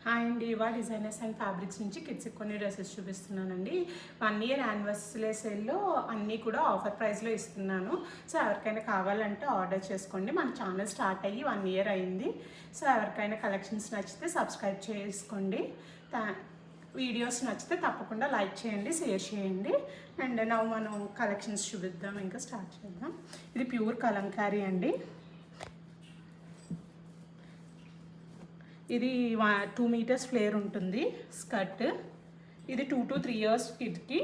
Hi అండి, ఇవా designers and fabrics నుంచి కిడ్స్కి కొన్ని డ్రెస్సెస్ చూపిస్తున్నానండి. 1 ఇయర్ యానివర్సరీ సేల్లో అన్నీ కూడా ఆఫర్ ప్రైస్లో ఇస్తున్నాను. సో ఎవరికైనా కావాలంటే ఆర్డర్ చేసుకోండి. మన ఛానల్ స్టార్ట్ అయ్యి 1 ఇయర్ అయింది. సో ఎవరికైనా కలెక్షన్స్ నచ్చితే సబ్స్క్రైబ్ చేసుకోండి. వీడియోస్ నచ్చితే తప్పకుండా లైక్ చేయండి, షేర్ చేయండి. అండ్ మనం కలెక్షన్స్ చూపిద్దాం, ఇంకా స్టార్ట్ చేద్దాం. ఇది ప్యూర్ కలంకారీ అండి. ఇది 2 మీటర్స్ ఫ్లేర్ ఉంటుంది స్కర్ట్. ఇది 2 to 3 years కిడ్కి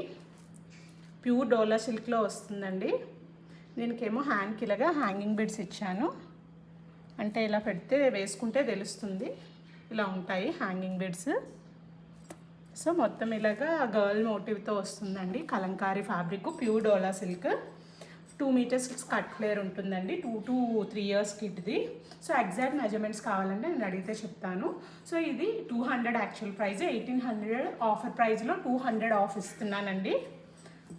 ప్యూర్ డోలా సిల్క్లో వస్తుందండి. దీనికేమో హ్యాండ్కి ఇలాగా హ్యాంగింగ్ బీడ్స్ ఇచ్చాను. అంటే ఇలా పెడితే వేసుకుంటే తెలుస్తుంది, ఇలా ఉంటాయి హ్యాంగింగ్ బీడ్స్. సో మొత్తం ఇలాగా గర్ల్ మోటివ్తో వస్తుందండి. Kalamkari fabric, pure dola silk. 2 metres skirt flare ఉంటుందండి. 2 to 3 years కిడ్ది. సో ఎగ్జాక్ట్ మెజర్మెంట్స్ కావాలంటే నేను అడిగితే చెప్తాను. సో ఇది 200 యాక్చువల్ ప్రైస్, 1800 ఆఫర్ ప్రైస్లో 200 ఆఫ్ ఇస్తున్నానండి.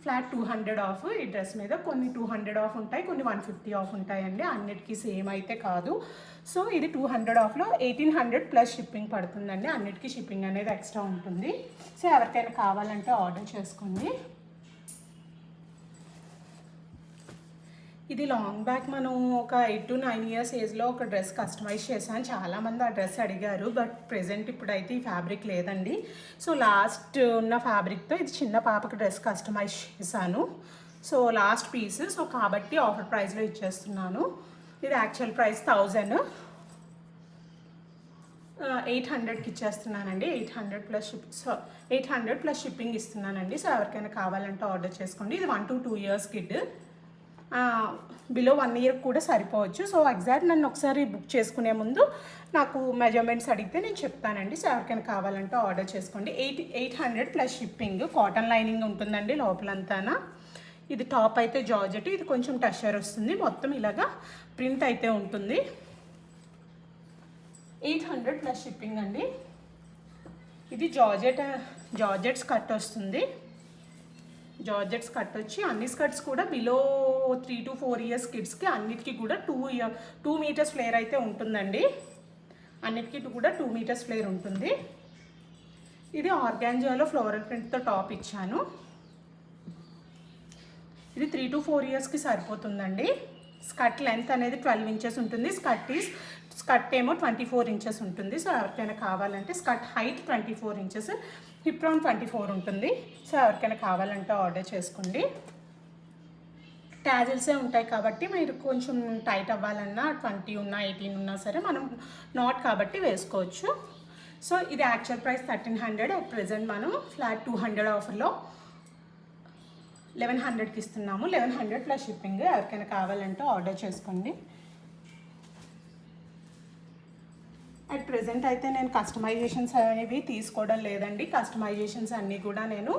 Flat 200 off. ఈ డ్రెస్ మీద కొన్ని 200 ఆఫ్ ఉంటాయి, కొన్ని 150 ఆఫ్ ఉంటాయండి. అన్నిటికీ సేమ్ అయితే కాదు. సో ఇది 200 ఆఫ్లో 1800 ప్లస్ షిప్పింగ్ పడుతుందండి. అన్నిటికీ షిప్పింగ్ అనేది ఎక్స్ట్రా ఉంటుంది. సో ఎవరికైనా కావాలంటే ఆర్డర్ చేసుకోండి. ఇది లాంగ్ బ్యాక్ మనం ఒక 8 to 9 years ఏజ్లో ఒక డ్రెస్ కస్టమైజ్ చేశాను. చాలామంది ఆ డ్రెస్ అడిగారు, బట్ ప్రెజెంట్ ఇప్పుడైతే ఈ ఫ్యాబ్రిక్ లేదండి. సో లాస్ట్ ఉన్న ఫ్యాబ్రిక్తో ఇది చిన్న పాపకి డ్రెస్ కస్టమైజ్ చేశాను. సో లాస్ట్ పీస్, సో కాబట్టి ఆఫర్ ప్రైస్లో ఇచ్చేస్తున్నాను. ఇది యాక్చువల్ ప్రైస్ 1000, 800కి ఇచ్చేస్తున్నానండి. 800 ప్లస్ షిప్పింగ్ ఇస్తున్నానండి. సో ఎవరికైనా కావాలంటే ఆర్డర్ చేసుకోండి. ఇది 1 to 2 years kid. Below 1 year కూడా సరిపోవచ్చు. సో ఎగ్జాక్ట్ నన్ను ఒకసారి బుక్ చేసుకునే ముందు నాకు మెజర్మెంట్స్ అడిగితే నేను చెప్తానండి. సో ఎవరికైనా కావాలంటే ఆర్డర్ చేసుకోండి. 800 ప్లస్ షిప్పింగ్. కాటన్ లైనింగ్ ఉంటుందండి లోపలంతానా. ఇది టాప్ అయితే జార్జెట్, ఇది కొంచెం టషర్ వస్తుంది. మొత్తం ఇలాగా ప్రింట్ అయితే ఉంటుంది. 800 ప్లస్ షిప్పింగ్ అండి. ఇది జార్జెట్ స్కర్ట్ వస్తుంది. జార్జెట్ స్కర్ట్ వచ్చి అన్ని స్కర్ట్స్ కూడా బిలో 3 to 4 years కిడ్స్కి అన్నిటికీ కూడా 2 మీటర్స్ ఫ్లేర్ అయితే ఉంటుందండి. అన్నిటికీ కూడా 2 మీటర్స్ ఫ్లేర్ ఉంటుంది. ఇది ఆర్గాంజాలో ఫ్లోరల్ ప్రింట్తో టాప్ ఇచ్చాను. ఇది 3 to 4 yearsకి సరిపోతుందండి. స్కర్ట్ లెంత్ అనేది 12 inches ఉంటుంది. స్కర్ట్ ఏమో 24 inches ఉంటుంది. సో ఎవరికైనా కావాలంటే skirt height 24 inches, hip round 24 ఉంటుంది. సో ఎవరికైనా కావాలంటే ఆర్డర్ చేసుకోండి. ట్యాజిల్సే ఉంటాయి కాబట్టి మీరు కొంచెం టైట్ అవ్వాలన్నా 20 ఉన్నా 18 ఉన్నా సరే మనం నాట్ కాబట్టి వేసుకోవచ్చు. సో ఇది యాక్చువల్ ప్రైస్ 1300. అట్ ప్రెజెంట్ మనం ఫ్లాట్ 200 ఆఫర్లో 1100కి ఇస్తున్నాము. 1100 ప్లస్ షిప్పింగ్. ఎవరికైనా కావాలంటే ఆర్డర్ చేసుకోండి. అట్ ప్రెజెంట్ అయితే నేను కస్టమైజేషన్స్ అనేవి తీసుకోవడం లేదండి. కస్టమైజేషన్స్ అన్నీ కూడా నేను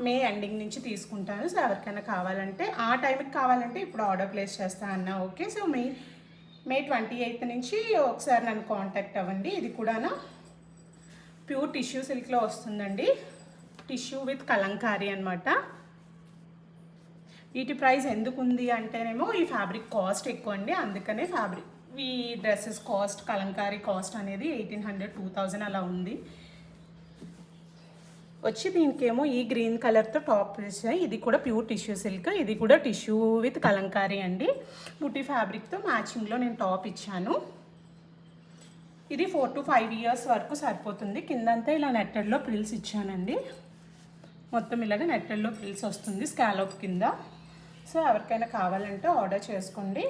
మే ఎండింగ్ నుంచి తీసుకుంటాను. సో ఎవరికైనా కావాలంటే ఆ టైంకి కావాలంటే ఇప్పుడు ఆర్డర్ ప్లేస్ చేస్తాను అన్న ఓకే. సో మే 28th నుంచి ఒకసారి నన్ను కాంటాక్ట్ అవ్వండి. ఇది కూడా ప్యూర్ టిష్యూ సిల్క్లో వస్తుందండి. టిష్యూ విత్ కలంకారీ అనమాట. వీటి ప్రైస్ ఎందుకు ఉంది అంటేనేమో ఈ ఫ్యాబ్రిక్ కాస్ట్ ఎక్కువ అండి. అందుకనే ఈ డ్రెస్సెస్ కాస్ట్, కలంకారీ కాస్ట్ అనేది 1800, 2000 అలా ఉంది. వచ్చి దీనికేమో ఈ గ్రీన్ కలర్తో టాప్ వేసాయి. ఇది కూడా ప్యూర్ టిష్యూ సిల్క్. ఇది కూడా టిష్యూ విత్ కలంకారీ అండి. బుట్టి ఫ్యాబ్రిక్తో మ్యాచింగ్లో నేను టాప్ ఇచ్చాను. ఇది 4 to 5 years వరకు సరిపోతుంది. కిందంతా ఇలా నెట్టెడ్లో ప్రిల్స్ ఇచ్చానండి. మొత్తం ఇలాగ నెట్టెడ్లో ప్రిల్స్ వస్తుంది స్కాలప్ కింద. సో ఎవరికైనా కావాలంటే ఆర్డర్ చేసుకోండి.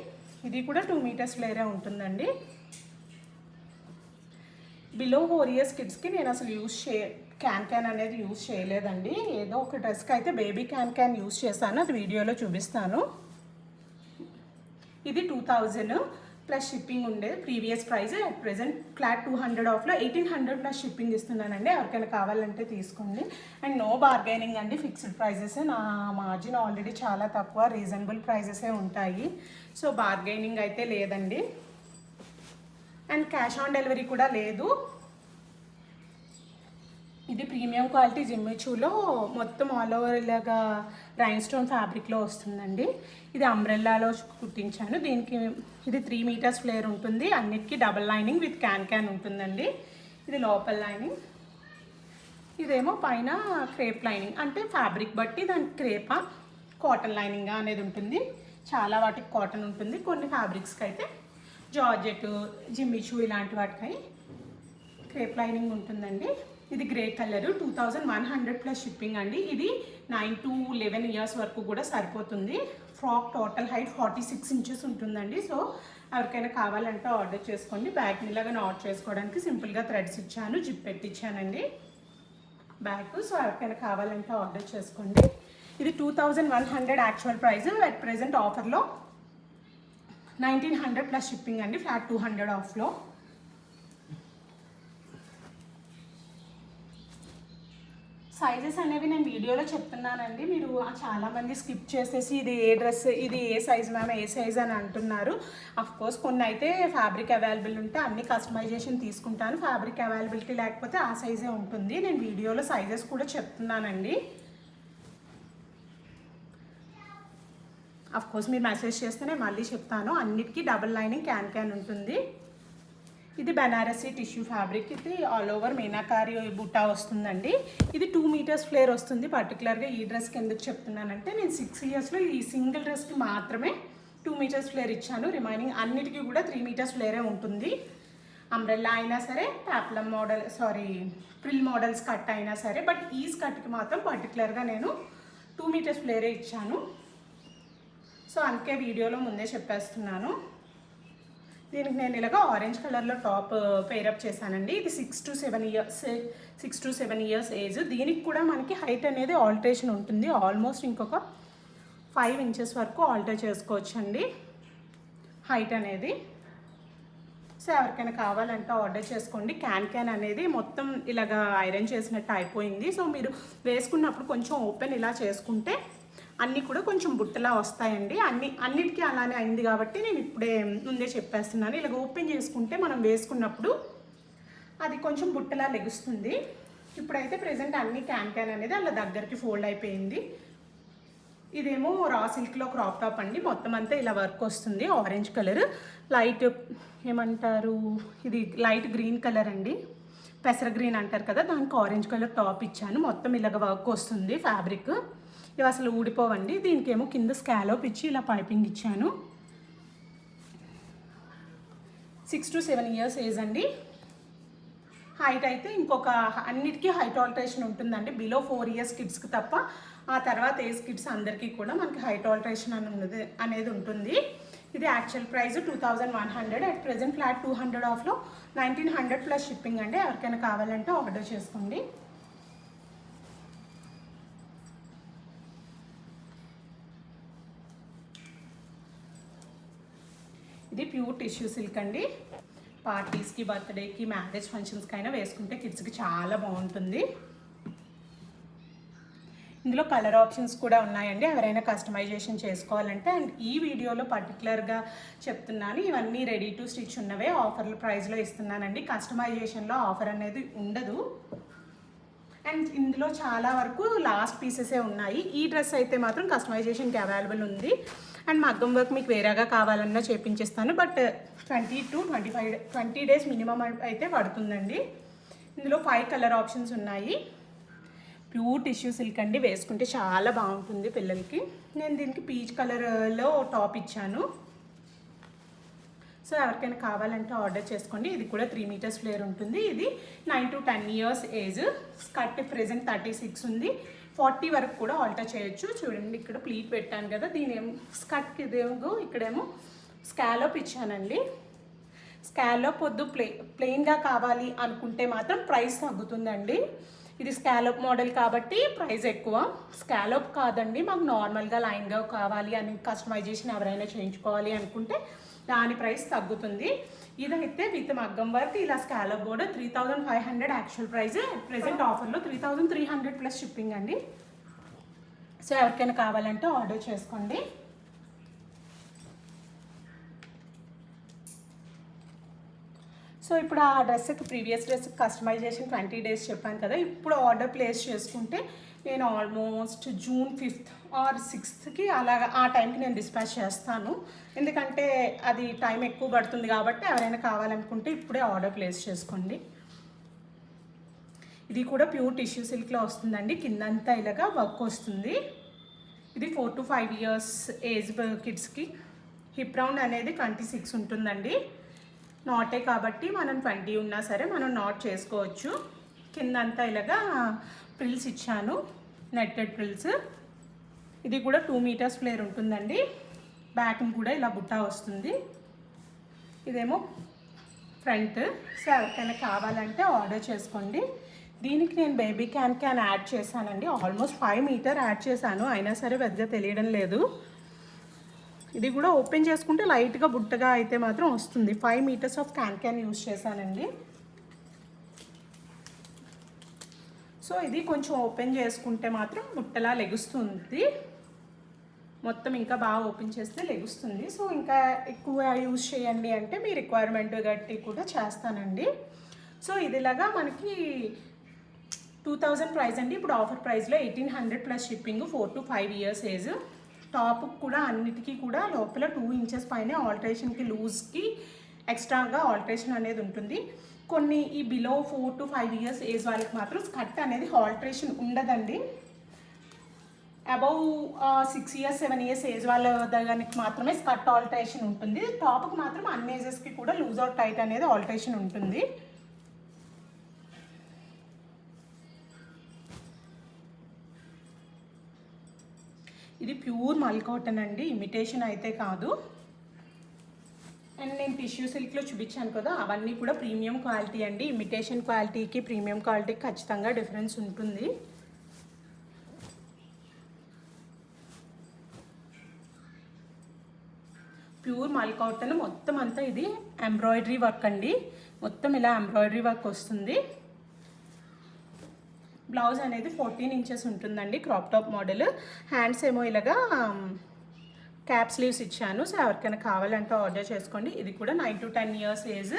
ఇది కూడా 2 మీటర్స్ ఫ్లేరే ఉంటుందండి. బిలో 4 years కిడ్స్కి నేను అసలు క్యాన్ అనేది యూజ్ చేయలేదండి. ఏదో ఒక డ్రెస్కి అయితే బేబీ క్యాన్ యూజ్ చేశాను, అది వీడియోలో చూపిస్తాను. ఇది 2000 ప్లస్ షిప్పింగ్ ఉండేది. Previous price. At present flat 200 ఆఫ్లో 1800 ప్లస్ షిప్పింగ్ ఇస్తున్నానండి. ఎవరికైనా కావాలంటే తీసుకోండి. అండ్ నో బార్గెనింగ్ అండి, ఫిక్స్డ్ ప్రైజెస్. నా మార్జిన్ ఆల్రెడీ చాలా తక్కువ, రీజనబుల్ ప్రైజెసే ఉంటాయి. సో బార్గెనింగ్ అయితే లేదండి. అండ్ క్యాష్ ఆన్ డెలివరీ కూడా లేదు. ఇది ప్రీమియం క్వాలిటీ జిమ్మిచూలో మొత్తం ఆల్ ఓవర్ ఇలాగా రైన్ స్టోన్ ఫ్యాబ్రిక్లో వస్తుందండి. ఇది అంబ్రెల్లాలో కుట్టించాను. దీనికి ఇది 3 మీటర్స్ ఫ్లేర్ ఉంటుంది. అన్నిటికీ డబల్ లైనింగ్ విత్ క్యాన్ ఉంటుందండి. ఇది లోపల లైనింగ్, ఇదేమో పైన క్రేప్ లైనింగ్. అంటే ఫ్యాబ్రిక్ బట్టి దానికి క్రేపా కాటన్ లైనింగ్ అనేది ఉంటుంది. చాలా వాటికి కాటన్ ఉంటుంది, కొన్ని ఫ్యాబ్రిక్స్కి అయితే జార్జెట్, జిమ్మిచూ ఇలాంటి వాటికి క్రేప్ లైనింగ్ ఉంటుందండి. ఇది గ్రే కలర్, 2100 ప్లస్ షిప్పింగ్ అండి. ఇది 9 to 11 ఇయర్స్ వరకు కూడా సరిపోతుంది. ఫ్రాక్ టోటల్ హైట్ 46 ఇంచెస్ ఉంటుందండి. సో ఎవరికైనా కావాలంటే ఆర్డర్ చేసుకోండి. బ్యాగ్ ఇలాగా నాట్ చేసుకోవడానికి సింపుల్గా థ్రెడ్స్ ఇచ్చాను, జిప్ పెట్టించానండి బ్యాగ్. సో ఎవరికైనా కావాలంటే ఆర్డర్ చేసుకోండి. ఇది 2100 యాక్చువల్ ప్రైస్, అట్ ప్రెజెంట్ ఆఫర్లో 1900 ప్లస్ షిప్పింగ్ అండి, ఫ్లాట్ 200 ఆఫ్లో. సైజెస్ అనేవి నేను వీడియోలో చెప్తున్నానండి. మీరు చాలామంది స్కిప్ చేసేసి ఇది ఏ డ్రెస్, ఇది ఏ సైజ్ మ్యామ్, ఏ సైజ్ అని అంటున్నారు. కోర్స్ కొన్ని అయితే ఫ్యాబ్రిక్ అవైలబుల్ ఉంటే అన్ని కస్టమైజేషన్ తీసుకుంటాను, ఫ్యాబ్రిక్ అవైలబిలిటీ లేకపోతే ఆ సైజే ఉంటుంది. నేను వీడియోలో సైజెస్ కూడా చెప్తున్నానండి. కోర్స్ మీరు మెసేజ్ చేస్తే నేను మళ్ళీ చెప్తాను. అన్నిటికీ డబుల్ లైనింగ్ క్యాన్ ఉంటుంది. ఇది బనారసీ టిష్యూ ఫ్యాబ్రిక్, ఇది ఆల్ ఓవర్ మీనాకారి బుట్టా వస్తుందండి. ఇది 2 మీటర్స్ ఫ్లేర్ వస్తుంది. పర్టికులర్గా ఈ డ్రెస్కి ఎందుకు చెప్తున్నానంటే నేను 6 ఇయర్స్లో ఈ సింగిల్ డ్రెస్కి మాత్రమే 2 మీటర్స్ ఫ్లేర్ ఇచ్చాను. రిమైనింగ్ అన్నిటికీ కూడా 3 మీటర్స్ ఫ్లేరే ఉంటుంది. అంబ్రెల్లా అయినా సరే, ప్యాప్లమ్ మోడల్ ప్రిల్ మోడల్స్ కట్ అయినా సరే, బట్ ఈ స్కర్ట్కి మాత్రం పర్టికులర్గా నేను 2 మీటర్స్ ఫ్లేరే ఇచ్చాను. సో అందుకే వీడియోలో ముందే చెప్పేస్తున్నాను. దీనికి నేను ఇలాగ ఆరెంజ్ కలర్లో టాప్ పేరప్ చేశానండి. ఇది 6 to 7 ఇయర్స్ ఏజ్. దీనికి కూడా మనకి హైట్ అనేది ఆల్టరేషన్ ఉంటుంది. ఆల్మోస్ట్ ఇంకొక 5 ఇంచెస్ వరకు ఆల్టర్ చేసుకోవచ్చండి హైట్ అనేది. సో ఎవరికైనా కావాలంటే ఆర్డర్ చేసుకోండి. క్యాన్ అనేది మొత్తం ఇలాగ ఐరన్ చేసినట్టు అయిపోయింది. సో మీరు వేసుకున్నప్పుడు కొంచెం ఓపెన్ ఇలా చేసుకుంటే అన్నీ కూడా కొంచెం బుట్టలా వస్తాయండి. అన్నిటికీ అలానే అయింది కాబట్టి నేను ఇప్పుడే ముందే చెప్పేస్తున్నాను. ఇలాగ ఓపెన్ చేసుకుంటే మనం వేసుకున్నప్పుడు అది కొంచెం బుట్టలా లెగుస్తుంది. ఇప్పుడైతే ప్రెజెంట్ అన్ని క్యాన్ అనేది అలా దగ్గరికి ఫోల్డ్ అయిపోయింది. ఇదేమో రా సిల్క్లో క్రాప్ టాప్ అండి. మొత్తం అంతా ఇలా వర్క్ వస్తుంది. ఆరెంజ్ కలర్, లైట్ ఏమంటారు, ఇది లైట్ గ్రీన్ కలర్ అండి, పెసర గ్రీన్ అంటారు కదా, దానికి ఆరెంజ్ కలర్ టాప్ ఇచ్చాను. మొత్తం ఇలాగ వర్క్ వస్తుంది ఫ్యాబ్రిక్. ఇవి అసలు ఊడిపోవండి. దీనికేమో కింద స్కాలోప్ ఇచ్చి ఇలా పైపింగ్ ఇచ్చాను. 6 to 7 ఇయర్స్ ఏజ్ అండి. హైట్ అయితే ఇంకొక అన్నిటికీ హైట్ ఆల్టరేషన్ ఉంటుందండి. బిలో 4 ఇయర్స్ కిడ్స్కి తప్ప ఆ తర్వాత ఏజ్ కిడ్స్ అందరికీ కూడా మనకి హైట్ ఆల్టరేషన్ అనేది ఉంటుంది. ఇది actual price 2100, at present flat 200 ఆఫ్లో 1900 ప్లస్ షిప్పింగ్ అండి. ఎవరికైనా కావాలంటే ఆర్డర్ చేసుకోండి. ఇది ప్యూర్ టిష్యూ సిల్క్ అండి. పార్టీస్కి, బర్త్డేకి, మ్యారేజ్ ఫంక్షన్స్కి అయినా వేసుకుంటే కిడ్స్కి చాలా బాగుంటుంది. ఇందులో కలర్ ఆప్షన్స్ కూడా ఉన్నాయండి, ఎవరైనా కస్టమైజేషన్ చేసుకోవాలంటే. అండ్ ఈ వీడియోలో పర్టికులర్గా చెప్తున్నాను, ఇవన్నీ రెడీ టు స్టిచ్ ఉన్నవే, ఆఫర్ల ప్రైస్లో ఇస్తున్నానండి. కస్టమైజేషన్లో ఆఫర్ అనేది ఉండదు. అండ్ ఇందులో చాలా వరకు లాస్ట్ పీసెసే ఉన్నాయి. ఈ డ్రెస్ అయితే మాత్రం కస్టమైజేషన్కి అవైలబుల్ ఉంది. అండ్ మగ్గం వర్క్ మీకు వేరేగా కావాలన్నా చేపించేస్తాను, బట్ 20 to 20 డేస్ మినిమం అయితే పడుతుందండి. ఇందులో 5 కలర్ ఆప్షన్స్ ఉన్నాయి. ప్యూర్ టిష్యూ సిల్క్ అండి, వేసుకుంటే చాలా బాగుంటుంది పిల్లలకి. నేను దీనికి పీచ్ కలర్లో టాప్ ఇచ్చాను. సో ఎవరికైనా కావాలంటే ఆర్డర్ చేసుకోండి. ఇది కూడా 3 మీటర్స్ ఫ్లేర్ ఉంటుంది. ఇది 9 to 10 years age. Skirt present 36 ఉంది. 40 వరకు కూడా ఆల్టర్ చేయొచ్చు. చూడండి ఇక్కడ ప్లీట్ పెట్టాను కదా, దీని స్కర్ట్కి ఇదేమో ఇక్కడేమో స్కాలోప్ ఇచ్చానండి. స్కాలోప్ వద్దు, ప్లెయిన్గా కావాలి అనుకుంటే మాత్రం ప్రైస్ తగ్గుతుందండి. ఇది స్కాలోప్ మోడల్ కాబట్టి ప్రైస్ ఎక్కువ. స్కాలోప్ కాదండి, మాకు నార్మల్గా లైన్గా కావాలి అని కస్టమైజేషన్ ఎవరైనా చేయించుకోవాలి అనుకుంటే దాని ప్రైస్ తగ్గుతుంది. ఇదైతే విత్ మగ్గం వర్క్ ఇలా scallop border 3500 actual price, present ఆఫర్లో 3300 ప్లస్ షిప్పింగ్ అండి. సో ఎవరికైనా కావాలంటే ఆర్డర్ చేసుకోండి. సో ఇప్పుడు ఆ డ్రెస్కి ప్రీవియస్ డ్రెస్కి కస్టమైజేషన్ 20 డేస్ చెప్పాను కదా, ఇప్పుడు ఆర్డర్ ప్లేస్ చేసుకుంటే నేను almost June 5th or 6th అలాగా ఆ టైంకి నేను డిస్పాచ్ చేస్తాను. ఎందుకంటే అది టైం ఎక్కువ పడుతుంది కాబట్టి ఎవరైనా కావాలనుకుంటే ఇప్పుడే ఆర్డర్ ప్లేస్ చేసుకోండి. ఇది కూడా ప్యూర్ టిష్యూ సిల్క్లో వస్తుందండి. కిందంతా ఇలాగా వర్క్ వస్తుంది. ఇది 4 to 5 years ఏజ్ కిడ్స్కి. హిప్ రౌండ్ అనేది 26 ఉంటుందండి. నాటే కాబట్టి మనం 20 ఉన్నా సరే మనం నాట్ చేసుకోవచ్చు. కిందంతా ఇలాగా ప్రిల్స్ ఇచ్చాను, నెట్టెడ్ ప్రిల్స్. ఇది కూడా 2 meters ఫ్లేర్ ఉంటుందండి. బ్యాక్ కూడా ఇలా బుట్ట వస్తుంది. ఇదేమో ఫ్రంట్. సో ఎవరికైనా కావాలంటే ఆర్డర్ చేసుకోండి. దీనికి నేను బేబీ క్యాన్ యాడ్ చేశానండి. ఆల్మోస్ట్ 5 meter యాడ్ చేశాను, అయినా సరే పెద్దగా తెలియడం లేదు. ఇది కూడా ఓపెన్ చేసుకుంటే లైట్గా బుట్టగా అయితే మాత్రం వస్తుంది. 5 meters ఆఫ్ క్యాన్ యూజ్ చేశానండి. సో ఇది కొంచెం ఓపెన్ చేసుకుంటే మాత్రం బుట్టలా లెగుస్తుంది. మొత్తం ఇంకా బాగా ఓపెన్ చేస్తే లెగుస్తుంది. సో ఇంకా ఎక్కువ యూజ్ చేయండి అంటే మీ రిక్వైర్మెంట్ గట్టి కూడా చేస్తానండి. సో ఇదిలాగా మనకి 2000 ప్రైస్ అండి. ఇప్పుడు ఆఫర్ ప్రైస్లో 1800 plus shipping. 4 to 5 years age. Top కూడా అన్నిటికీ కూడా లోపల 2 inches పైన ఆల్టరేషన్కి లూజ్కి ఎక్స్ట్రాగా ఆల్టరేషన్ అనేది ఉంటుంది. కొన్ని ఈ బిలో 4 to 5 years ఏజ్ వాళ్ళకి మాత్రం స్కర్ట్ అనేది ఆల్టరేషన్ ఉండదండి. అబౌవ్ 6 years 7 years ఏజ్ వాళ్ళ దగ్గరికి మాత్రమే స్కర్ట్ ఆల్టరేషన్ ఉంటుంది. టాప్కి మాత్రం అన్ని ఏజెస్కి కూడా లూజ్ ఆర్ టైట్ అనేది ఆల్టరేషన్ ఉంటుంది. ఇది ప్యూర్ మల్ కాటన్ అండి, ఇమిటేషన్ అయితే కాదు. అండ్ నేను టిష్యూ సిల్క్లో చూపించాను కదా, అవన్నీ కూడా ప్రీమియం క్వాలిటీ అండి. ఇమిటేషన్ క్వాలిటీకి ప్రీమియం క్వాలిటీకి ఖచ్చితంగా డిఫరెన్స్ ఉంటుంది. ప్యూర్ మల్ కాటన్ మొత్తం అంతా ఇది ఎంబ్రాయిడరీ వర్క్ అండి. మొత్తం ఇలా ఎంబ్రాయిడరీ వర్క్ వస్తుంది. బ్లౌజ్ అనేది 14 inches ఉంటుందండి, క్రాప్ టాప్ మోడల్. హ్యాండ్స్ ఏమో ఇలాగా క్యాప్ స్లీవ్స్ ఇచ్చాను. సో ఎవరికైనా కావాలంటే ఆర్డర్ చేసుకోండి. ఇది కూడా 9 to 10 years age.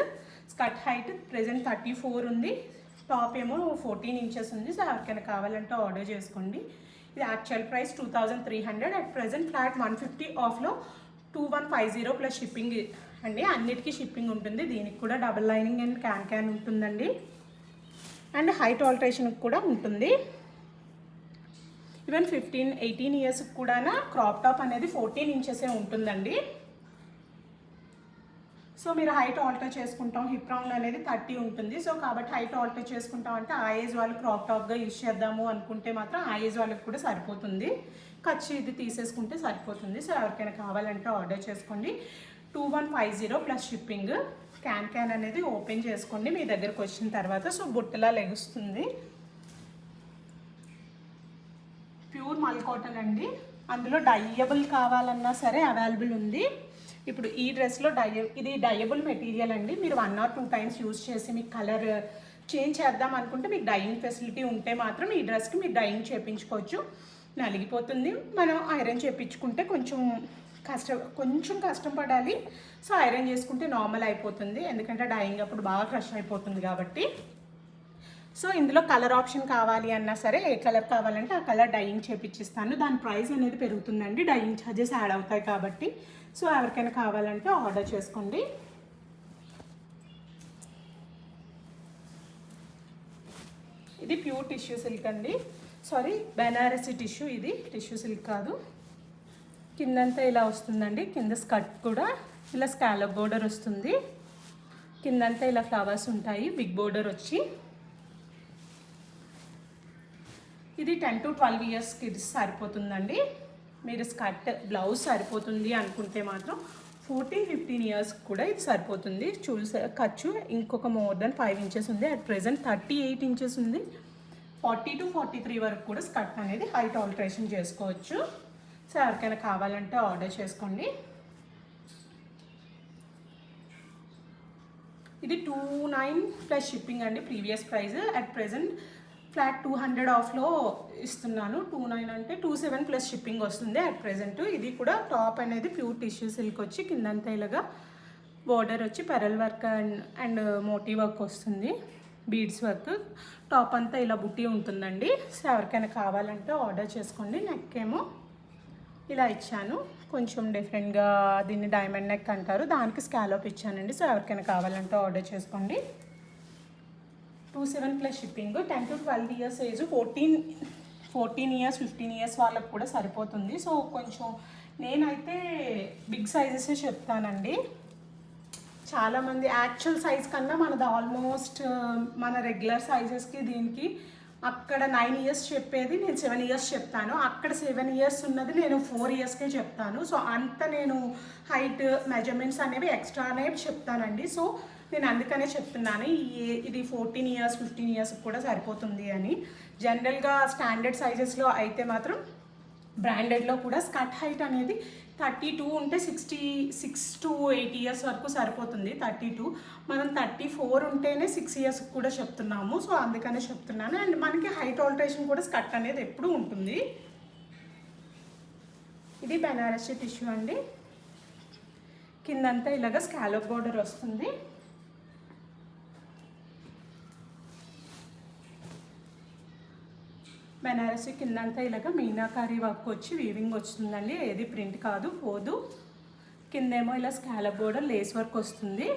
Skirt height present 34 ఉంది. టాప్ ఏమో 14 inches ఉంది. సో ఎవరికైనా కావాలంటే ఆర్డర్ చేసుకోండి. ఇది actual price 2300. At present flat 150 ఆఫ్లో 2150 ప్లస్ షిప్పింగ్ అండి. అన్నిటికీ షిప్పింగ్ ఉంటుంది. దీనికి కూడా డబుల్ లైనింగ్ అండ్ క్యాన్ ఉంటుందండి. అండ్ హైట్ ఆల్టరేషన్కి కూడా ఉంటుంది. ఈవెన్ 18 years కూడా క్రాప్ టాప్ అనేది 14 inches ఉంటుందండి. సో మీరు హైట్ ఆల్టర్ చేసుకుంటాం, హిప్ రౌండ్ అనేది 30 ఉంటుంది. సో కాబట్టి హైట్ ఆల్టర్ చేసుకుంటాం అంటే ఆ ఏజ్ వాళ్ళు క్రాప్ టాప్గా యూజ్ చేద్దాము అనుకుంటే మాత్రం ఆ ఏజ్ వాళ్ళకి కూడా సరిపోతుంది. ఖర్చు ఇది తీసేసుకుంటే సరిపోతుంది. సో ఎవరికైనా కావాలంటే ఆర్డర్ చేసుకోండి. 2150 ప్లస్ షిప్పింగ్. క్యాన్ అనేది ఓపెన్ చేసుకోండి మీ దగ్గరకు వచ్చిన తర్వాత. సో బుట్టలా లెగుస్తుంది. ప్యూర్ మల్ కాటన్ అండి. అందులో డైయబుల్ కావాలన్నా సరే అవైలబుల్ ఉంది. ఇప్పుడు ఈ డ్రెస్లో ఇది డైయబుల్ మెటీరియల్ అండి. మీరు 1 or 2 times యూజ్ చేసి మీకు కలర్ చేంజ్ చేద్దాం అనుకుంటే మీకు డైయింగ్ ఫెసిలిటీ ఉంటే మాత్రం ఈ డ్రెస్కి మీరు డైయింగ్ చేయించుకోవచ్చు. నలిగిపోతుంది. మనం ఐరన్ చేయించుకుంటే కొంచెం కష్టం పడాలి. సో ఐరన్ చేసుకుంటే నార్మల్ అయిపోతుంది, ఎందుకంటే డైయింగ్ అప్పుడు బాగా క్రష్ అయిపోతుంది కాబట్టి. సో ఇందులో కలర్ ఆప్షన్ కావాలి అన్నా సరే ఏ కలర్ కావాలంటే ఆ కలర్ డైయింగ్ చేయించిస్తాను. దాని ప్రైస్ అనేది పెరుగుతుందండి, డైయింగ్ ఛార్జెస్ యాడ్ అవుతాయి కాబట్టి. సో ఎవరికైనా కావాలంటే ఆర్డర్ చేసుకోండి. ఇది ప్యూర్ టిష్యూ సిల్క్ అండి. Sorry, Banarasi tissue. ఇది టిష్యూ సిల్క్ కాదు. కిందంతా ఇలా వస్తుందండి. కింద స్కర్ట్ కూడా ఇలా స్కాలప్ బోర్డర్ వస్తుంది. కిందంతా ఇలా ఫ్లవర్స్ ఉంటాయి, బిగ్ బోర్డర్ వచ్చి. ఇది 10 to 12 years కిడ్స్ సరిపోతుందండి. మీరు స్కర్ట్ బ్లౌజ్ సరిపోతుంది అనుకుంటే మాత్రం 14-15 years కూడా ఇది సరిపోతుంది. ఖర్చు ఇంకొక మోర్ దెన్ 5 inches ఉంది. అట్ ప్రెజెంట్ 38 inches ఉంది. 40 to 43 వరకు కూడా స్కర్ట్ అనేది హైట్ ఆల్టరేషన్ చేసుకోవచ్చు. సో ఎవరికైనా కావాలంటే ఆర్డర్ చేసుకోండి. ఇది 29 ప్లస్ షిప్పింగ్ అండి. Previous price at present flat 200 ఆఫ్లో ఇస్తున్నాను. 29 అంటే 27 ప్లస్ షిప్పింగ్ వస్తుంది అట్ ప్రెజెంట్. ఇది కూడా టాప్ అనేది ప్యూర్ టిష్యూ సిల్క్ వచ్చి కిందంతా ఇలాగా బోర్డర్ వచ్చి pearl work and Motie work వస్తుంది, బీడ్స్ వర్క్. టాప్ అంతా ఇలా బుట్టి ఉంటుందండి. సో ఎవరికైనా కావాలంటే ఆర్డర్ చేసుకోండి. నెక్ ఏమో ఇలా ఇచ్చాను, కొంచెం డిఫరెంట్గా. దీన్ని డైమండ్ నెక్ అంటారు, దానికి స్కాలప్ ఇచ్చానండి. సో ఎవరికైనా కావాలంటే ఆర్డర్ చేసుకోండి. 27 plus shipping. 10 to 12 years age, 14 years 15 years వాళ్ళకు కూడా సరిపోతుంది. సో కొంచెం నేనైతే బిగ్ సైజెసే చెప్తానండి. చాలామంది యాక్చువల్ సైజ్ కన్నా మనది ఆల్మోస్ట్ మన రెగ్యులర్ సైజెస్కి దీనికి అక్కడ 9 ఇయర్స్ చెప్పేది నేను 7 ఇయర్స్ చెప్తాను. అక్కడ 7 ఇయర్స్ ఉన్నది నేను 4 ఇయర్స్కే చెప్తాను. సో అంత నేను హైట్ మెజర్మెంట్స్ అనేవి ఎక్స్ట్రానే చెప్తానండి. సో నేను అందుకనే చెప్తున్నాను ఇది 14 ఇయర్స్ 15 ఇయర్స్కి కూడా సరిపోతుంది అని. జనరల్గా స్టాండర్డ్ సైజెస్లో అయితే మాత్రం బ్రాండెడ్లో కూడా స్కర్ట్ హైట్ అనేది 32 ఉంటే 66 to 8 ఇయర్స్ వరకు సరిపోతుంది. 32 మనం 34 ఉంటేనే 6 ఇయర్స్ కూడా చెప్తున్నాము. సో అందుకనే చెప్తున్నాను. అండ్ మనకి హైట్ ఆల్టరేషన్ కూడా స్కర్ట్ అనేది ఎప్పుడూ ఉంటుంది. ఇది బెనారసి టిష్యూ అండి. కిందంతా ఇలాగ స్కాలప్ బోర్డర్ వస్తుంది. బెనారసి కిందంతా ఇలాగ మీనాకారి వర్క్ వచ్చి వీవింగ్ వస్తుందండి. ఏది ప్రింట్ కాదు, పోదు. కిందేమో ఇలా స్కాలప్ బోర్డర్ లేస్ వర్క్ వస్తుంది.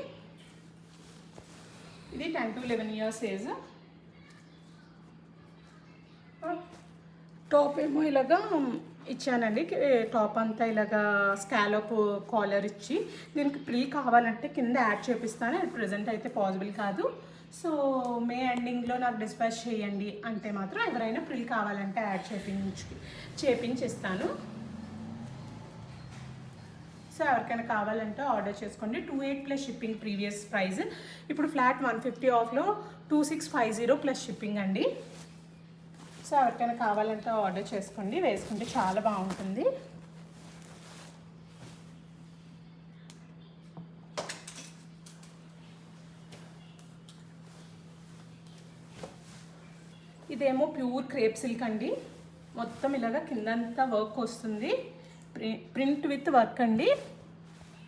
ఇది 10 to 11 ఇయర్స్ ఏజ్. టాప్ ఏమో ఇలాగా ఇచ్చానండి. టాప్ అంతా ఇలాగా స్కాలప్ కాలర్ ఇచ్చి, దీనికి ప్రిల్ కావాలంటే కింద యాడ్ చేపిస్తాను. అట్ ప్రజెంట్ అయితే పాసిబుల్ కాదు. సో మే ఎండింగ్లో నాకు డిస్పాచ్ చేయండి అంటే మాత్రం ఎవరైనా ప్రిల్ కావాలంటే యాడ్ చేపించిస్తాను. సో ఎవరికైనా కావాలంటే ఆర్డర్ చేసుకోండి. 28 ప్లస్ షిప్పింగ్ ప్రీవియస్ ప్రైస్. ఇప్పుడు ఫ్లాట్ 150 ఆఫ్లో 2650 ప్లస్ షిప్పింగ్ అండి. సో ఎవరికైనా కావాలంటే ఆర్డర్ చేసుకోండి, వేసుకుంటే చాలా బాగుంటుంది. ఇదేమో ప్యూర్ క్రేప్ సిల్క్ అండి. మొత్తం ఇలాగా కిందంతా వర్క్ వస్తుంది. ప్రింట్ విత్ వర్క్ అండి.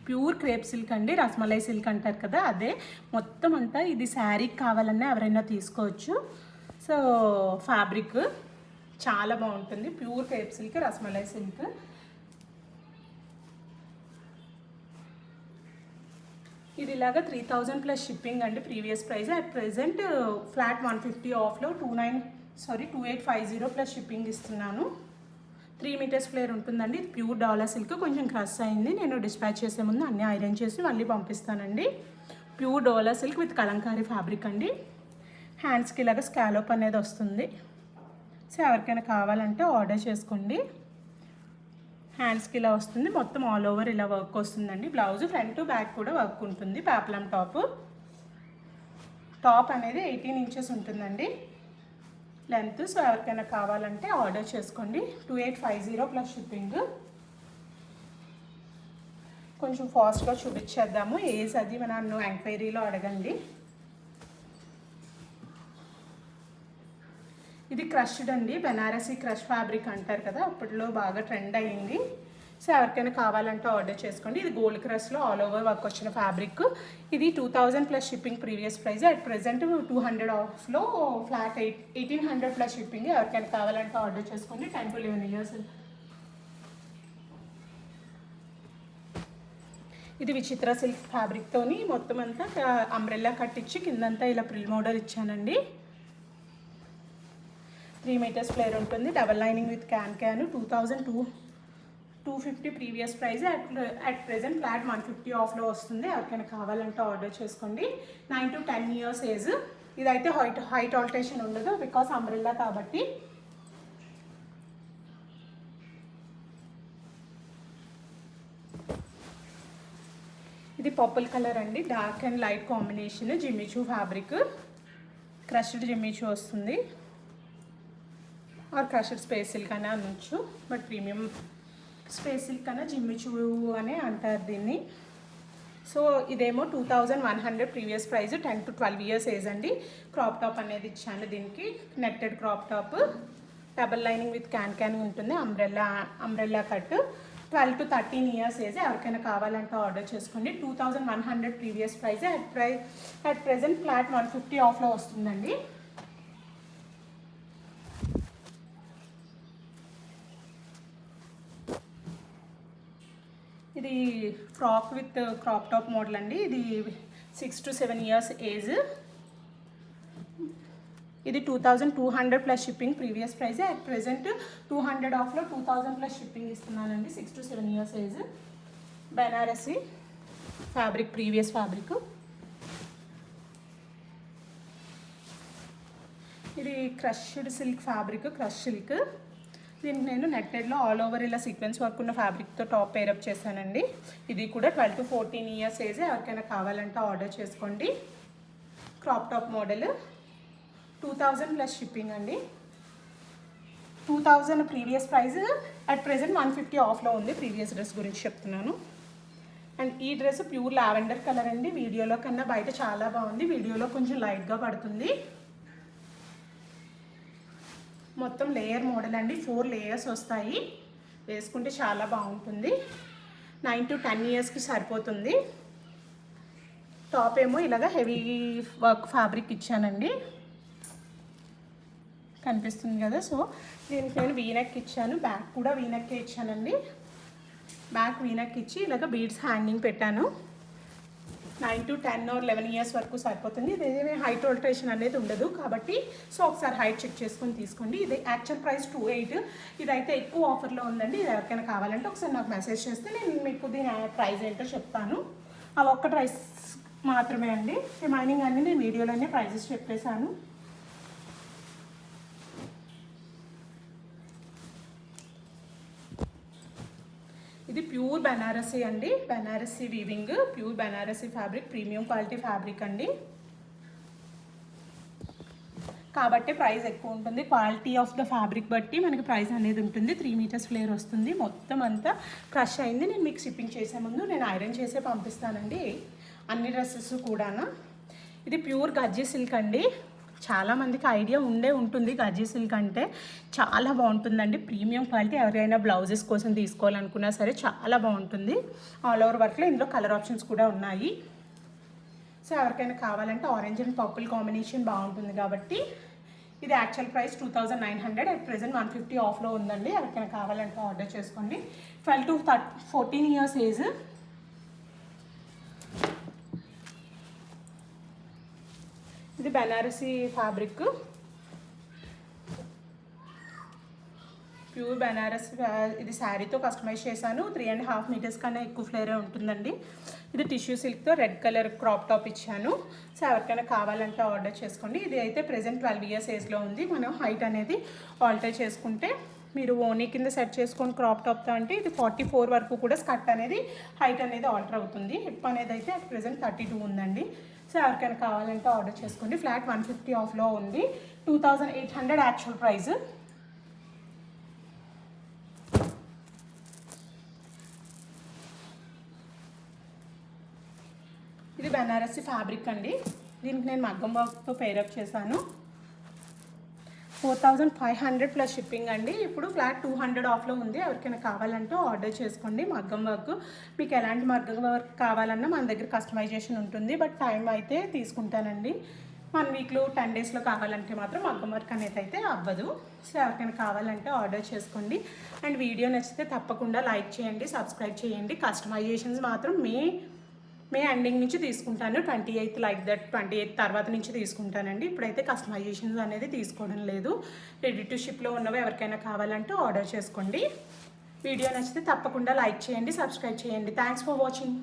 ప్యూర్ క్రేప్ సిల్క్ అండి. రస్మలై సిల్క్ అంటారు కదా, అదే మొత్తం అంతా. ఇది శారీకి కావాలన్నా ఎవరైనా తీసుకోవచ్చు. సో ఫ్యాబ్రిక్ చాలా బాగుంటుంది. Pure crepe silk, rasmalai silk. ఇది ఇలాగా 3000 ప్లస్ షిప్పింగ్ అండి previous price. At present flat 150 ఆఫ్లో 2850 ప్లస్ షిప్పింగ్ ఇస్తున్నాను. 3 మీటర్స్ ఫ్లేర్ ఉంటుందండి. ఇది ప్యూర్ డాలర్ సిల్క్. కొంచెం క్రష్ అయింది. నేను డిస్పాచ్ చేసే ముందు అన్నీ ఐరన్ చేసి మళ్ళీ పంపిస్తానండి. Pure dollar silk with Kalamkari fabric అండి. హ్యాండ్స్కి ఇలాగ స్కాలోప్ అనేది వస్తుంది. సో ఎవరికైనా కావాలంటే ఆర్డర్ చేసుకోండి. హ్యాండ్స్కి ఇలా వస్తుంది. మొత్తం ఆల్ ఓవర్ ఇలా వర్క్ వస్తుందండి. బ్లౌజ్ ఫ్రంట్ టు బ్యాక్ కూడా వర్క్ ఉంటుంది. ప్యాప్లం టాప్ అనేది 18 ఇంచెస్ ఉంటుందండి లెంత్. సో ఎవరికైనా కావాలంటే ఆర్డర్ చేసుకోండి. 2850 ప్లస్ షిప్పింగ్. కొంచెం ఫాస్ట్గా చూపించేద్దాము. ఏజ్ అది నన్ను ఎంక్వైరీలో అడగండి. ఇది క్రష్డ్ అండి. బెనారసీ క్రష్ ఫ్యాబ్రిక్ అంటారు కదా, అప్పట్లో బాగా ట్రెండ్ అయ్యింది. సో ఎవరికైనా కావాలంటే ఆర్డర్ చేసుకోండి. ఇది గోల్డ్ క్రష్లో ఆల్ ఓవర్ వర్క్ వచ్చిన ఫ్యాబ్రిక్. ఇది 2000 plus shipping previous price. At present 200 ఆఫ్లో ఫ్లాట్ 1800 ప్లస్ షిప్పింగ్. ఎవరికైనా కావాలంటే ఆర్డర్ చేసుకోండి. 10 to 11 ఇయర్స్. ఇది విచిత్ర సిల్క్ ఫ్యాబ్రిక్తోని మొత్తం అంతా అంబ్రెల్లా కట్ ఇచ్చి కిందంతా ఇలా ప్రిల్ మోడల్ ఇచ్చానండి. 3 మీటర్స్ ఫ్లేర్ ఉంటుంది. Double lining with can 2250 previous price. At present flat 150 ఆఫ్లో వస్తుంది. ఎవరికైనా కావాలంటే ఆర్డర్ చేసుకోండి. 9 to 10 ఇయర్స్ ఏజ్. ఇదైతే హైట్ ఆల్టరేషన్ ఉండదు బికాస్ అంబ్రెల్లా కాబట్టి. ఇది పర్పుల్ కలర్ అండి. Dark and light combination. Jimmy Choo fabric. Crushed Jimmy Choo వస్తుంది. ఆర్ క్రష్డ్ స్పేస్ సిల్క్ అనే అనొచ్చు, బట్ ప్రీమియం స్పేస్ సిల్క్ కన్నా జిమ్మిచూ అనే అంటారు దీన్ని. సో ఇదేమో 2100 previous price. 10 to 12 years age అండి. క్రాప్ టాప్ అనేది ఇచ్చాను దీనికి. Netted crop top. Double lining with can ఉంటుంది. Umbrella cut. 12 to 13 years age. ఎవరికైనా కావాలంటే ఆర్డర్ చేసుకోండి. 2100 previous price. At present flat 150 ఆఫ్లో వస్తుందండి. ఇది frock with crop top model అండి. ఇది 6 to 7 ఇయర్స్ ఏజ్. ఇది 2200 plus shipping. Previous price at present 200 ఆఫ్లో 2000 ప్లస్ షిప్పింగ్ ఇస్తున్నానండి. 6 to 7 years age. Banarasi fabric, previous fabric. ఇది crushed silk fabric, crush silk. దీనికి నేను నెట్టెడ్లో ఆల్ ఓవర్ ఇలా సీక్వెన్స్ వర్క్ ఉన్న ఫ్యాబ్రిక్తో టాప్ పేరప్ చేశానండి. ఇది కూడా 12 to 14 ఇయర్స్ ఏజ్. ఎవరికైనా కావాలంటే ఆర్డర్ చేసుకోండి. Crop top model. 2000 plus shipping అండి. 2000 ప్రీవియస్ ప్రైస్, అట్ ప్రెజెంట్ 150 ఆఫ్లో ఉంది. ప్రీవియస్ డ్రెస్ గురించి చెప్తున్నాను. అండ్ ఈ డ్రెస్ ప్యూర్ లావెండర్ కలర్ అండి. వీడియోలో కన్నా బయట చాలా బాగుంది. వీడియోలో కొంచెం లైట్గా పడుతుంది. మొత్తం లేయర్ మోడల్ అండి. 4 లేయర్స్ వస్తాయి. వేసుకుంటే చాలా బాగుంటుంది. 9 to 10 ఇయర్స్కి సరిపోతుంది. టాప్ ఏమో ఇలాగ హెవీ వర్క్ ఫ్యాబ్రిక్ ఇచ్చానండి. కనిపిస్తుంది కదా. సో దీనికి నేను వీనెక్ ఇచ్చాను. బ్యాక్ కూడా వీనెక్కే ఇచ్చానండి. బ్యాక్ వీనెక్ ఇచ్చి ఇలాగ బీడ్స్ హ్యాంగింగ్ పెట్టాను. 9 to 10 or 11 ఇయర్స్ వరకు సరిపోతుంది. ఇదేమీ హైట్ ఆల్టరేషన్ అనేది ఉండదు కాబట్టి సో ఒకసారి హైట్ చెక్ చేసుకొని తీసుకోండి. ఇది యాక్చువల్ ప్రైస్ 28. ఇదైతే ఎక్కువ ఆఫర్లో ఉందండి. ఇది ఎవరికైనా కావాలంటే ఒకసారి నాకు మెసేజ్ చేస్తే నేను మీకు దీని ప్రైస్ ఏంటో చెప్తాను. అవి ఒక్క ప్రైస్ మాత్రమే అండి. రిమైనింగ్ అన్నీ నేను వీడియోలోనే ప్రైజెస్ చెప్పేశాను. ఇది ప్యూర్ బెనారసీ అండి. Banarasi weaving, pure Banarasi fabric, premium quality fabric అండి. కాబట్టి ప్రైస్ ఎక్కువ ఉంటుంది. క్వాలిటీ ఆఫ్ ద ఫ్యాబ్రిక్ బట్టి మనకి ప్రైస్ అనేది ఉంటుంది. 3 మీటర్స్ ఫ్లేర్ వస్తుంది. మొత్తం అంతా క్రష్ అయింది. నేను మీకు షిప్పింగ్ చేసే ముందు నేను ఐరన్ చేసే పంపిస్తానండి అన్ని డ్రెస్సెస్ కూడాను. ఇది ప్యూర్ గజ్జి సిల్క్ అండి. చాలామందికి ఐడియా ఉంటుంది గజ్జి సిల్క్ అంటే. చాలా బాగుంటుందండి. Premium quality. ఎవరైనా బ్లౌజెస్ కోసం తీసుకోవాలనుకున్నా సరే చాలా బాగుంటుంది. ఆల్ ఓవర్ వర్క్లో ఇందులో కలర్ ఆప్షన్స్ కూడా ఉన్నాయి. సో ఎవరికైనా కావాలంటే ఆరెంజ్ అండ్ పర్పుల్ కాంబినేషన్ బాగుంటుంది కాబట్టి ఇది యాక్చువల్ ప్రైస్ 2900. అట్ ప్రెజెంట్ 150 ఆఫ్లో ఉందండి. ఎవరికైనా కావాలంటే ఆర్డర్ చేసుకోండి. 12 to 14 ఇయర్స్ ఏజ్. ఇది బెనారసీ ఫ్యాబ్రిక్, ప్యూర్ బెనారసీ. ఇది శారీతో కస్టమైజ్ చేశాను. 3.5 మీటర్స్ కన్నా ఎక్కువ ఫ్లేరే ఉంటుందండి. ఇది టిష్యూ సిల్క్తో రెడ్ కలర్ క్రాప్ టాప్ ఇచ్చాను. సో ఎవరికైనా కావాలంటే ఆర్డర్ చేసుకోండి. ఇది అయితే ప్రెజెంట్ 12 ఇయర్స్ ఏజ్లో ఉంది. మనం హైట్ అనేది ఆల్టర్ చేసుకుంటే మీరు ఓనీ కింద సెట్ చేసుకొని క్రాప్ టాప్తో అంటే ఇది 44 వరకు కూడా స్కర్ట్ అనేది హైట్ అనేది ఆల్టర్ అవుతుంది. హిప్ అనేది అయితే అట్ ప్రెజెంట్ 32 ఉందండి. సో ఎవరికైనా కావాలంటే ఆర్డర్ చేసుకోండి. ఫ్లాట్ 150 ఆఫ్లో ఉంది. 2800 యాక్చువల్ ప్రైస్. ఇది బెనారసీ ఫ్యాబ్రిక్ అండి. దీనికి నేను మగ్గం వర్క్తో పేరప్ చేశాను. 4500 ప్లస్ షిప్పింగ్ అండి. ఇప్పుడు ఫ్లాట్ 200 ఆఫ్లో ఉంది. ఎవరికైనా కావాలంటే ఆర్డర్ చేసుకోండి. మగ్గం వర్క్ మీకు ఎలాంటి మగ్గం వర్క్ కావాలన్నా మన దగ్గర కస్టమైజేషన్ ఉంటుంది. బట్ టైం అయితే తీసుకుంటానండి. 1 వీక్లో 10 డేస్లో కావాలంటే మాత్రం మగ్గం వర్క్ అనేది అయితే అవ్వదు. సో ఎవరికైనా కావాలంటే ఆర్డర్ చేసుకోండి. అండ్ వీడియో నచ్చితే తప్పకుండా లైక్ చేయండి, సబ్స్క్రైబ్ చేయండి. కస్టమైజేషన్స్ మాత్రం మే ఎండింగ్ నుంచి తీసుకుంటాను. 28 లైక్ దట్ 28 తర్వాత నుంచి తీసుకుంటానండి. ఇప్పుడైతే కస్టమైజేషన్స్ అనేది తీసుకోవడం లేదు. రెడీ టు షిప్లో ఉన్నవి ఎవరికైనా కావాలంటే ఆర్డర్ చేసుకోండి. వీడియో నచ్చితే తప్పకుండా లైక్ చేయండి, సబ్స్క్రైబ్ చేయండి. Thanks for watching.